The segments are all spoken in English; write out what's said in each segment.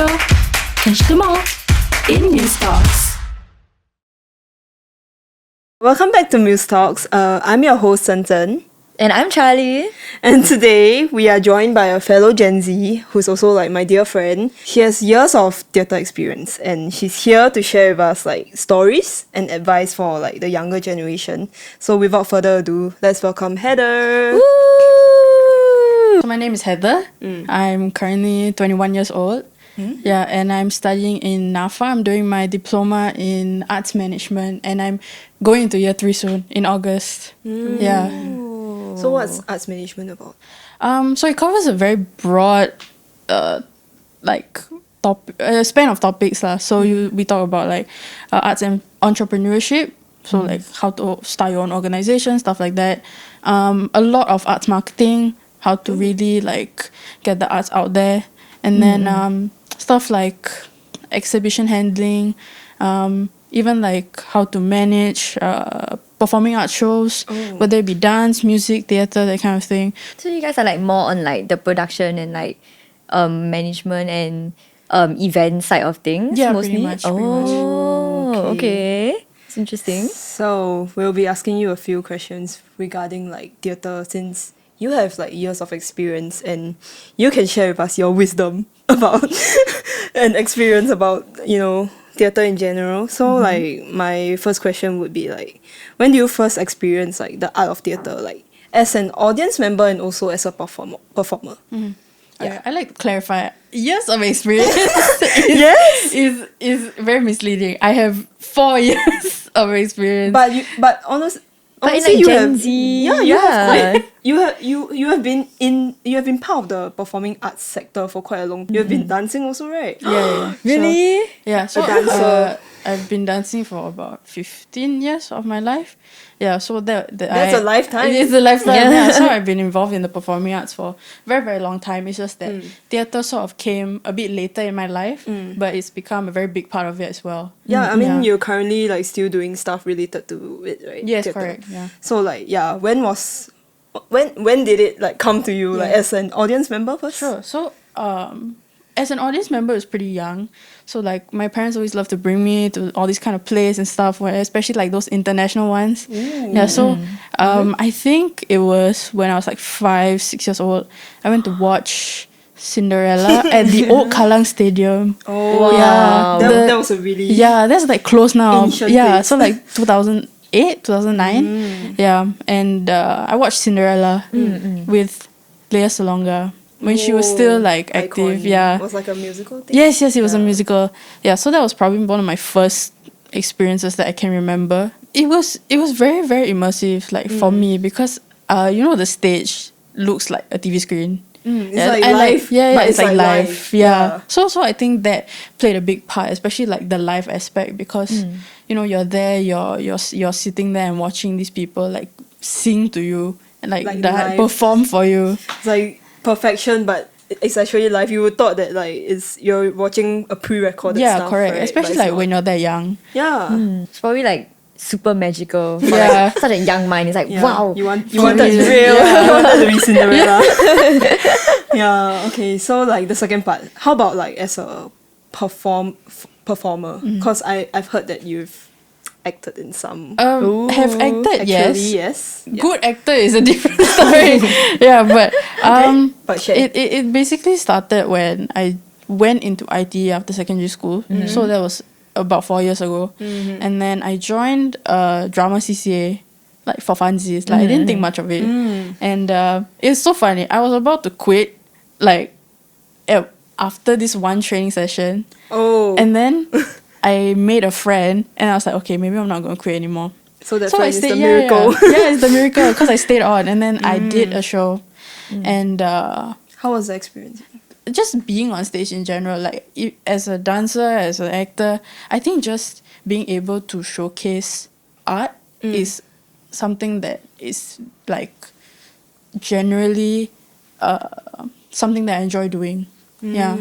Radio. Catch them all in Mistalks. Welcome back to Musetalks. I'm your host, Santan. And I'm Charlie. And today we are joined by a fellow Gen Z who's also like my dear friend. She has years of theatre experience and she's here to share with us like stories and advice for like the younger generation. So without further ado, let's welcome Heather. So my name is Heather. I'm currently 21 years old. Yeah, and I'm studying in NAFA. I'm doing my diploma in arts management and I'm going into year 3 soon in August. Yeah. So what's arts management about? So it covers a very broad span of topics lah. So we talk about like arts and entrepreneurship. So like how to start your own organization, stuff like that. A lot of arts marketing, how to really like get the arts out there. And then stuff like exhibition handling, even like how to manage performing art shows, whether it be dance, music, theatre, that kind of thing. So you guys are like more on like the production and like management and event side of things? Yeah, mostly? pretty much. Okay. It's interesting. So we'll be asking you a few questions regarding like theatre since you have like years of experience and you can share with us your wisdom about and experience about, you know, theatre in general. So like my first question would be like, when do you first experience like the art of theatre, like as an audience member and also as a performer? Yeah. I like to clarify, years of experience is very misleading. I have 4 years of experience. But honestly, in like you Gen have, Z, you have been part of the performing arts sector for quite a long. You have been dancing also, right? Yeah. Really? Yeah, so A dancer. I've been dancing for about 15 years of my life. Yeah, so that's a lifetime. It's a lifetime. Yeah. Yeah. So I've been involved in the performing arts for a very, very long time. It's just that theatre sort of came a bit later in my life, but it's become a very big part of it as well. Yeah, I mean you're currently like still doing stuff related to it, right? Yes, Theatre. correct. Yeah. So like when did it like come to you like as an audience member first? Sure. So as an audience member, it's pretty young. So like my parents always love to bring me to all these kind of plays and stuff, especially like those international ones. Yeah. So I think it was when I was like 5-6 years old. I went to watch Cinderella at the old Kallang Stadium. Oh yeah. that was a really that's like closed now. ancient Yeah. place. So like 2008, 2009. Yeah. And I watched Cinderella with Lea Salonga. When she was still like active, Icon. It was like a musical thing. Yes, it was a musical. Yeah, so that was probably one of my first experiences that I can remember. It was very, very immersive, like for me, because the stage looks like a TV screen. It's like live. But it's like live. live. Yeah. So I think that played a big part, especially like the live aspect, because you're there, you're sitting there and watching these people like sing to you and like live. perform for you. It's like perfection, but it's actually live. You would thought that like you're watching a pre-recorded stuff. Yeah, correct. Right? Especially like when you're that young. Yeah. It's probably like super magical for Yeah. like such a young mind. It's like, Yeah. wow. You wanted to be real. You wanted to be Cinderella. Yeah. Okay. So like the second part. How about like as a performer? Because I've heard that you've acted in some. Have acted, Actually, yes. yes. Yeah. Good actor is a different story. Yeah, but But share. it basically started when I went into IT after secondary school. So that was about 4 years ago. And then I joined a drama CCA, like for funsies. Like I didn't think much of it. And it's so funny. I was about to quit, like after this one training session. Oh. And then I made a friend, and I was like, okay, maybe I'm not going to quit anymore. So that So friend I is stayed, the miracle. Yeah, it's the miracle because I stayed on, and then I did a show, and How was the experience? just being on stage in general, like as a dancer, as an actor, I think just being able to showcase art is something that is like generally something that I enjoy doing. Yeah.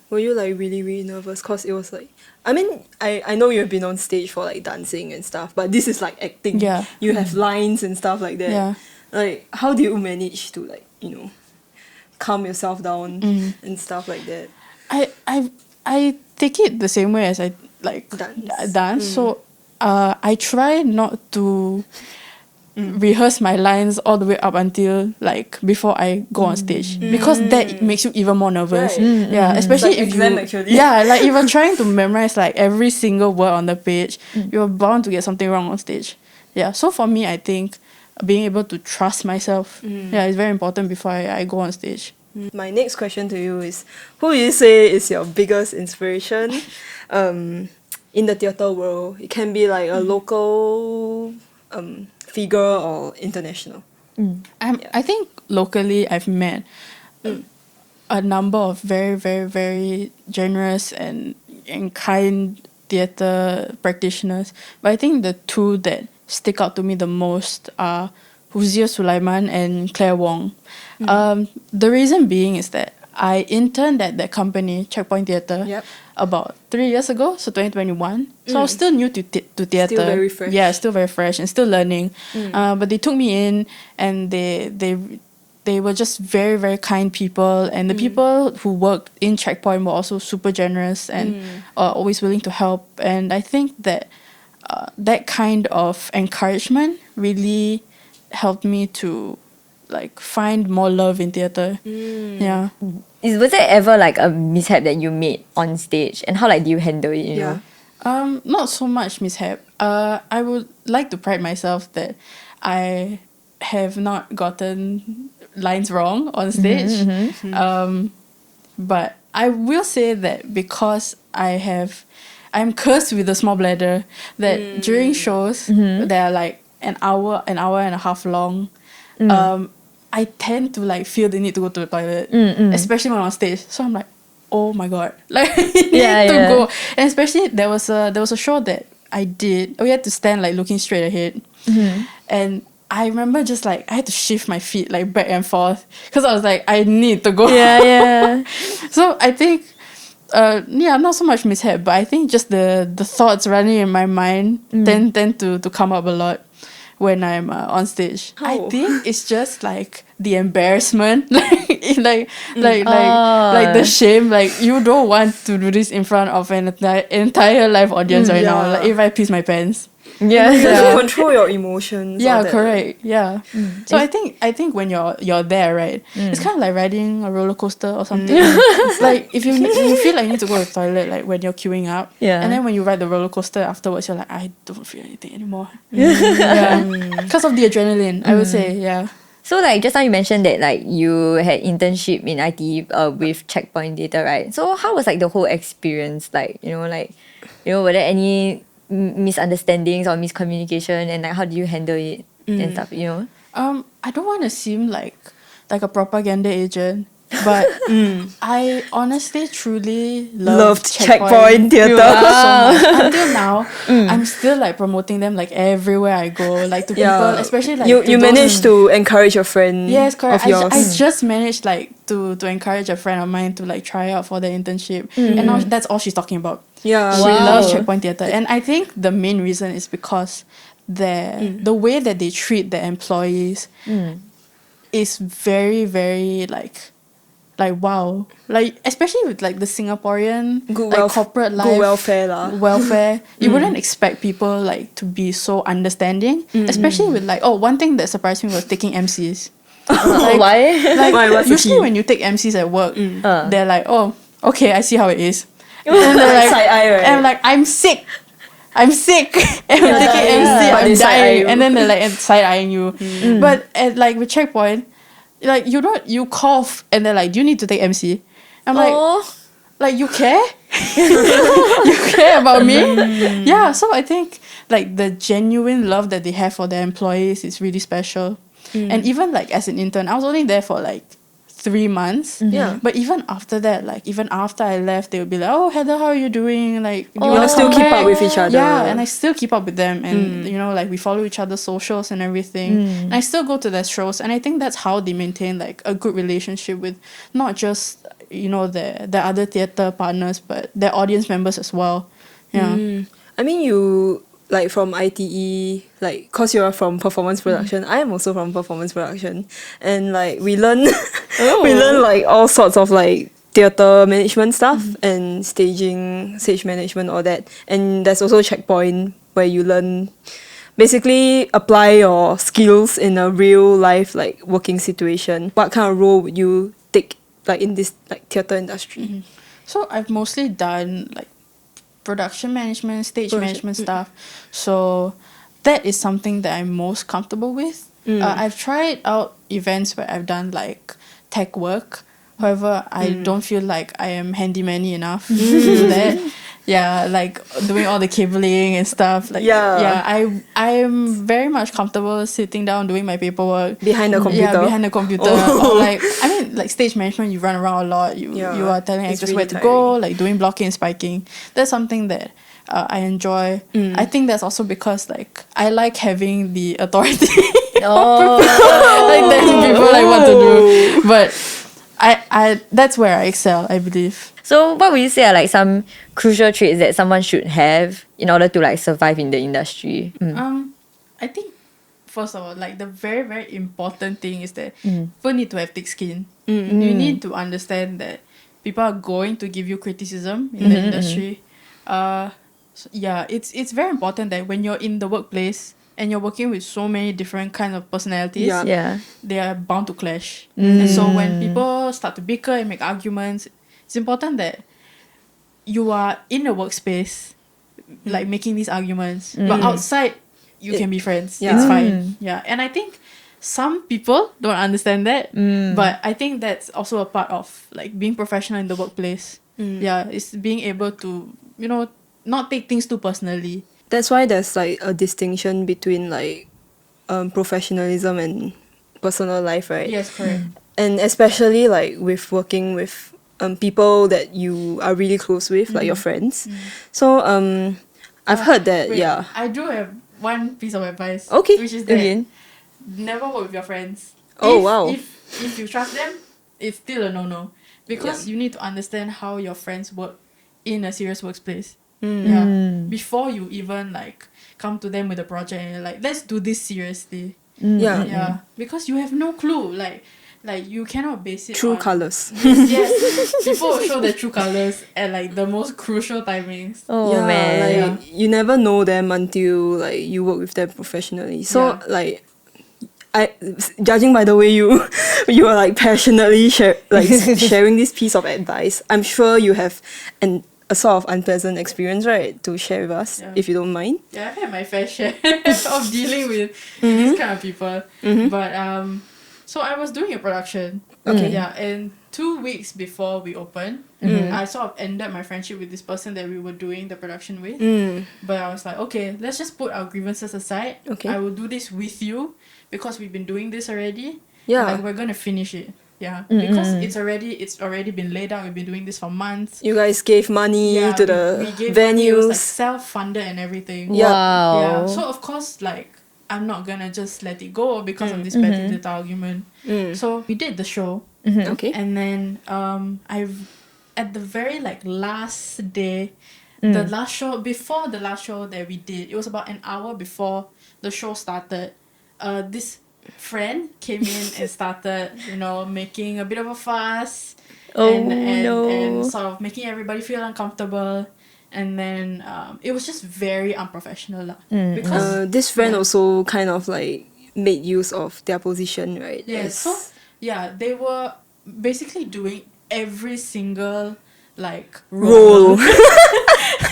Were you like really, really nervous? Because it was like, I mean, I know you've been on stage for like dancing and stuff, but this is like acting. Yeah. You have lines and stuff like that. Yeah. Like, how do you manage to like, calm yourself down and stuff like that? I take it the same way as I like dance. So I try not to rehearse my lines all the way up until like before I go on stage, because that makes you even more nervous. Right. Yeah, especially Like if exam, you actually. yeah, like if you're trying to memorize like every single word on the page, you're bound to get something wrong on stage. Yeah, so for me, I think being able to trust myself, is very important before I go on stage. My next question to you is, who would you say is your biggest inspiration in the theatre world? It can be like a local figure or international. I think locally I've met a number of very, very, very generous and kind theatre practitioners. But I think the two that stick out to me the most are Huzia Sulaiman and Claire Wong. The reason being is that I interned at that company, Checkpoint Theatre, Yep. about 3 years ago, so 2021. So I was still new to theatre. Still very fresh. Yeah, still very fresh and still learning. But they took me in, and they were just very, very kind people. And the people who worked in Checkpoint were also super generous and always willing to help. And I think that that kind of encouragement really helped me to like find more love in theatre. Yeah. Was there ever like a mishap that you made on stage, and how like do you handle it? You know? Not so much mishap. I would like to pride myself that I have not gotten lines wrong on stage. But I will say that because I'm cursed with a small bladder, that during shows that are like an hour and a half long, I tend to like feel the need to go to the toilet, especially when I'm on stage. So I'm like, oh my god, like I need to go. And especially there was a show that I did. We had to stand like looking straight ahead, and I remember just like I had to shift my feet like back and forth because I was like, I need to go. So I think not so much mishap, but I think just the thoughts running in my mind tend to come up a lot when I'm on stage. I think it's just like the embarrassment, like the shame. Like you don't want to do this in front of an entire live audience right now. Like if I piss my pants. You have to control your emotions. Yeah, all that. correct. Yeah. So I think when you're there, right, it's kind of like riding a roller coaster or something. It's like if you feel like you need to go to the toilet, like when you're queuing up, and then when you ride the roller coaster afterwards, you're like, I don't feel anything anymore. Because of the adrenaline, I would say. Yeah. So like just now you mentioned that like you had internship in IT with Checkpoint Data, right? So how was like the whole experience? Like, were there any misunderstandings or miscommunication, and like how do you handle it and stuff, I don't want to seem like a propaganda agent, but I honestly truly loved Checkpoint Theatre so much. Until now, I'm still like promoting them like everywhere I go, like to people, especially like you managed to encourage your friend. Yes, correct. Of yours. I just managed like to encourage a friend of mine to like try out for the internship, and now that's all she's talking about. Yeah, She loves Checkpoint Theatre, and I think the main reason is because the way that they treat their employees is very, very like wow, like especially with like the Singaporean corporate life, good welfare lah. You wouldn't expect people like to be so understanding, especially with like one thing that surprised me was taking MCs. Why? Like usually when you take MCs at work, they're like, oh, okay, I see how it is. And they're like, side eye, right? and I'm like, I'm sick. And I'm taking MC, I'm dying. And then they're like side eyeing you. But at like with Checkpoint, like you cough and they're like, do you need to take MC? I'm like you care? You care about me? Yeah, so I think like the genuine love that they have for their employees is really special. And even like as an intern, I was only there for like 3 months. Yeah. But even after that, like even after I left, they would be like, oh, Heather, how are you doing? Like, You want to still keep up with each other. Yeah, and I still keep up with them. And, like we follow each other's socials and everything. And I still go to their shows. And I think that's how they maintain like a good relationship with not just, the other theatre partners, but their audience members as well. Yeah. I mean, you like from ITE, like, cause you're from performance production. I am also from performance production, and like we learn, we learn like all sorts of like theatre management stuff and staging, stage management, all that. And there's also checkpoint where you learn, basically apply your skills in a real life like working situation. What kind of role would you take like in this like theatre industry? So I've mostly done like production management, stage management stuff. So that is something that I'm most comfortable with. I've tried out events where I've done like tech work. However, I don't feel like I am handyman-y enough to do that. Yeah, like doing all the cabling and stuff. Like I am very much comfortable sitting down doing my paperwork Behind the computer. Yeah, behind the computer. Or like I mean, like stage management, you run around a lot. You are telling it's actors really where to go, like doing blocking and spiking. That's something that I enjoy. I think that's also because like I like having the authority. Like telling people like what to do. But I that's where I excel, I believe. So what would you say are like some crucial traits that someone should have in order to like survive in the industry? I think first of all, like the very, very important thing is that people need to have thick skin. You need to understand that people are going to give you criticism in the industry. So yeah, it's very important that when you're in the workplace and you're working with so many different kinds of personalities, they are bound to clash. And so when people start to bicker and make arguments, it's important that you are in a workspace, like making these arguments, but outside you can be friends. It's fine. Yeah, and I think some people don't understand that, but I think that's also a part of like being professional in the workplace. Yeah, it's being able to not take things too personally. That's why there's like a distinction between like professionalism and personal life, right? Yes, correct. And especially like with working with people that you are really close with, like your friends. So I've heard that, Wait, I do have one piece of advice. Okay. Which is that Again. never work with your friends. Oh, wow. If you trust them, it's still a no-no. Because you need to understand how your friends work in a serious workplace. Yeah. Before you even like come to them with a project and you're like, let's do this seriously. Yeah. Because you have no clue. Like you cannot base it true on colours. Yes. People will show their true colours at like the most crucial timings. Man. Like you never know them until like you work with them professionally. So like I, judging by the way you are like passionately sharing this piece of advice, I'm sure you have a sort of unpleasant experience, right, to share with us, if you don't mind. Yeah, I've had my fair share of dealing with these kind of people. But so I was doing a production. Okay. Yeah, and 2 weeks before we opened, I sort of ended my friendship with this person that we were doing the production with. But I was like, okay, let's just put our grievances aside. Okay. I will do this with you because we've been doing this already. Yeah. Like we're gonna finish it. Yeah, because it's already been laid out. We've been doing this for months. You guys gave money to the we gave venues. Money. It was like self-funded and everything. Yeah. Wow. Yeah. So of course, like I'm not gonna just let it go because of this petty little argument. So we did the show. Okay. And then I've at the very like last day, the last show before the last show that we did, it was about an hour before the show started. This friend came in and started, making a bit of a fuss and sort of making everybody feel uncomfortable. And then it was just very unprofessional because This friend also kind of like made use of their position, right? yeah, so yeah, they were basically doing every single like role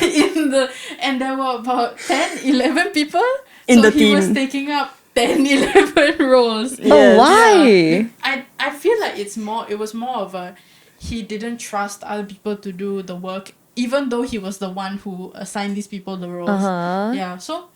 and there were about 10-11 people in the he team. was taking up 10-11 roles. Oh, why? Yeah. I feel like it was more of a he didn't trust other people to do the work, even though he was the one who assigned these people the roles. Yeah, so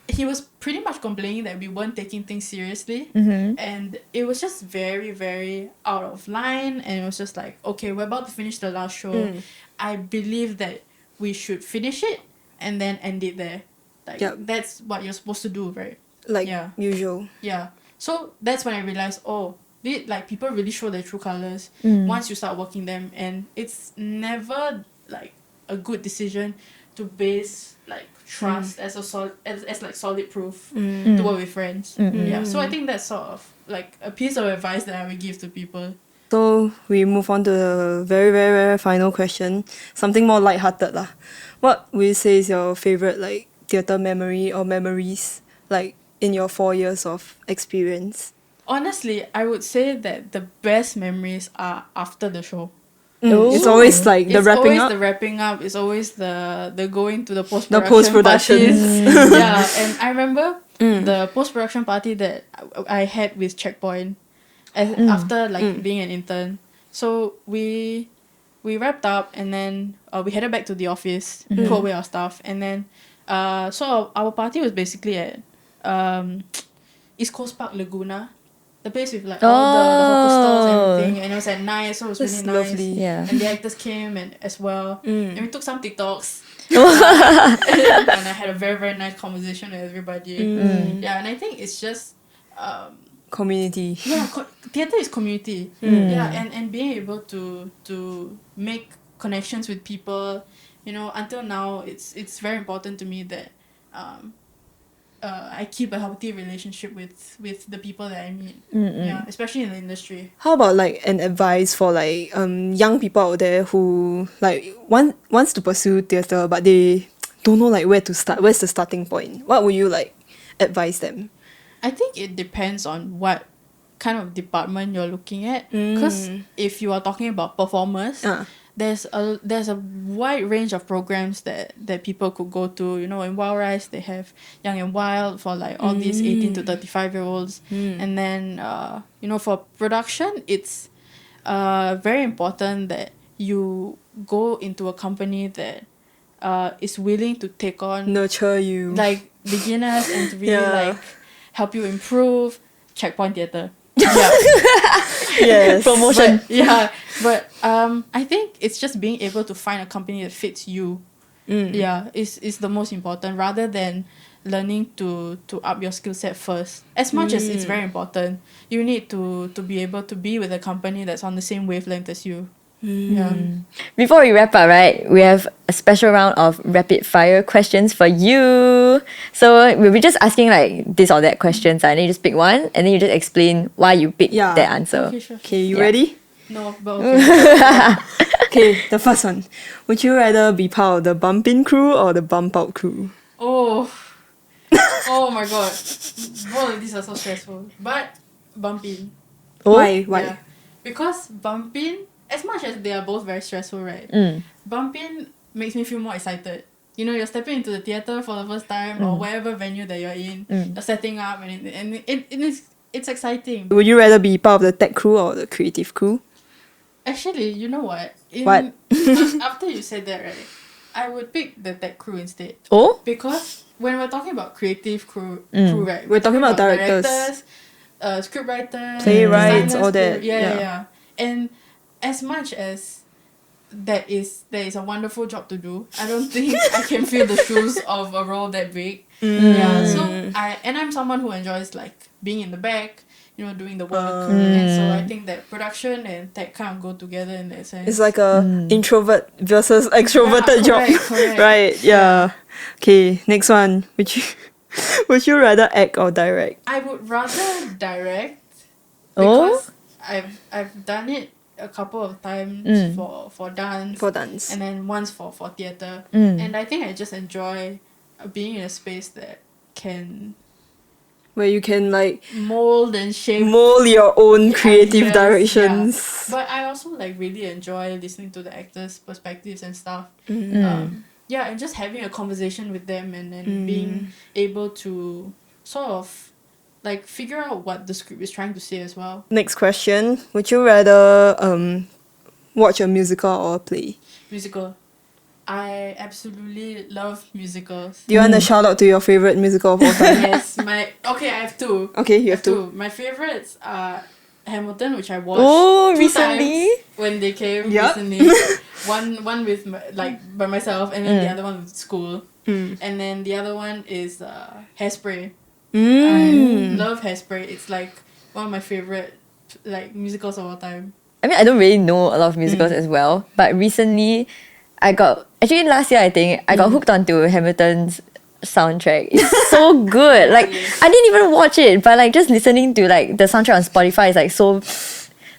he was pretty much complaining that we weren't taking things seriously, and it was just very, very out of line. And it was just like, okay, we're about to finish the last show. I believe that we should finish it and then end it there. Like that's what you're supposed to do, right? Like usual. Yeah. So that's when I realized, like people really show their true colors once you start working them, and it's never like a good decision to base like trust as like solid proof to work with friends. Yeah. So I think that's sort of like a piece of advice that I would give to people. So we move on to the very, very, very final question. Something more lighthearted lah. What would you say is your favorite like theatre memory or memories like in your 4 years of experience? Honestly, I would say that the best memories are after the show. It's always like the It's wrapping always up. the wrapping up. It's always the going to the The post-production post-productions. parties. Yeah, and I remember the post-production party that I had with Checkpoint after like being an intern. So we wrapped up, and then we headed back to the office, put away our stuff, and then so our party was basically at East Coast Park Laguna. The place with like all the hawker stalls and everything, and it was at night, so it was That's really nice. lovely. Yeah. And the actors came and as well, and we took some TikToks. And I had a very, very nice conversation with everybody. Yeah, and I think it's just Community. theatre is community. Yeah, and being able to make connections with people, you know, until now it's very important to me that I keep a healthy relationship with the people that I meet. Yeah, especially in the industry. How about like an advice for like young people out there who like wants to pursue theatre but they don't know like where to start? Where's the starting point? What would you like advise them? I think it depends on what kind of department you're looking at. Because if you are talking about performers, there's a wide range of programs that people could go to. You know, in Wild Rice they have Young and Wild for like all these 18 to 35-year-olds. And then you know, for production it's very important that you go into a company that is willing to take on Nurture you. like beginners and to really Yeah. like help you improve. Checkpoint Theatre. Yes. Promotion. But I think it's just being able to find a company that fits you. Yeah, is the most important, rather than learning to up your skill set first. As much as it's very important, you need to be able to be with a company that's on the same wavelength as you. Yeah. Before we wrap up, right, we have a special round of rapid fire questions for you. So we'll be just asking like this or that questions, and then you just pick one, and then you just explain why you picked Yeah. that answer. Okay, sure. Okay, you Yeah. ready? No, but okay. Okay, the first one. Would you rather be part of the bump in crew or the bump out crew? Oh my god. Both of these are so stressful. But bumping. Why? Yeah. Because bumping, as much as they are both very stressful, right? Bumping makes me feel more excited. You know, you're stepping into the theatre for the first time or whatever venue that you're in. You're setting up and it's exciting. Would you rather be part of the tech crew or the creative crew? Actually, you know what? What? After you said that, right, I would pick the tech crew instead. Oh? Because when we're talking about creative crew, right? We're talking about directors. Script writers, Playwrights, designers, all that, Yeah. yeah. And as much as there is a wonderful job to do, I don't think I can fill the shoes of a role that big. Yeah. So I'm someone who enjoys like being in the back, you know, doing the work. And so I think that production and tech kind of go together in that sense. It's like a introvert versus extroverted job. correct. Right, yeah. Okay, next one. Would you rather act or direct? I would rather direct Oh? because I've done it a couple of times for dance. For dance. And then once for theatre. And I think I just enjoy being in a space that can Where you can like mold and shape mold your own creative ideas, directions. yeah. But I also like really enjoy listening to the actors' perspectives and stuff. Yeah, and just having a conversation with them and then being able to sort of like figure out what the script is trying to say as well. Next question. Would you rather watch a musical or a play? Musical. I absolutely love musicals. Do you want to shout out to your favorite musical of all time? Yes, I have two. Okay, you have to. My favorites are Hamilton, which I watched two recently? times when they came Yup. recently. one with by myself, and then the other one with school, and then the other one is Hairspray. I love Hairspray. It's like one of my favorite like musicals of all time. I mean, I don't really know a lot of musicals as well, but recently last year I think I got hooked onto Hamilton's soundtrack. It's so good. Like I didn't even watch it, but like just listening to like the soundtrack on Spotify is like so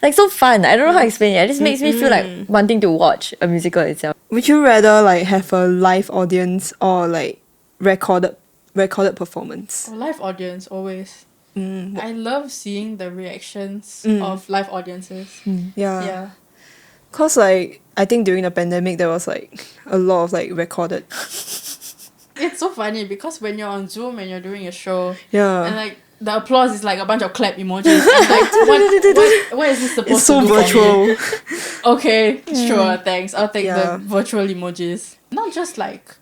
like so fun. I don't know how to explain it. It just makes me feel like wanting to watch a musical itself. Would you rather like have a live audience or like recorded performance? Live audience always. Mm. I love seeing the reactions of live audiences. Yeah. Yeah. Cause like I think during the pandemic there was like a lot of like recorded. It's so funny because when you're on Zoom and you're doing a show, Yeah. and like the applause is like a bunch of clap emojis. And like, what is this supposed It's so to do for me? virtual. Okay, sure, thanks. I'll take Yeah. the virtual emojis. Not just like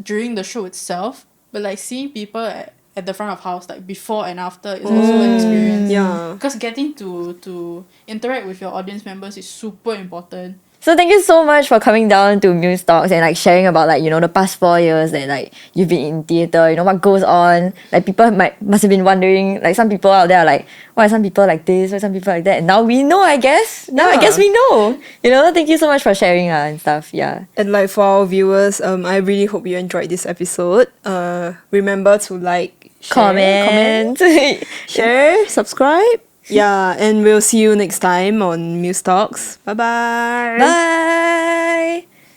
during the show itself, but like seeing people at the front of house, like before and after, is also an experience. Yeah. Because getting to interact with your audience members is super important. So thank you so much for coming down to Musetalks and like sharing about like, you know, the past 4 years that like you've been in theatre, you know, what goes on. Like people must have been wondering, like some people out there are like, why are some people like this, why are some people like that? And now we know, I guess. Now I Yeah. guess we know. You know, thank you so much for sharing and stuff. Yeah. And like for our viewers, I really hope you enjoyed this episode. Remember to like, Comment. share, subscribe. Yeah, and we'll see you next time on Musetalks. Bye-bye. Bye.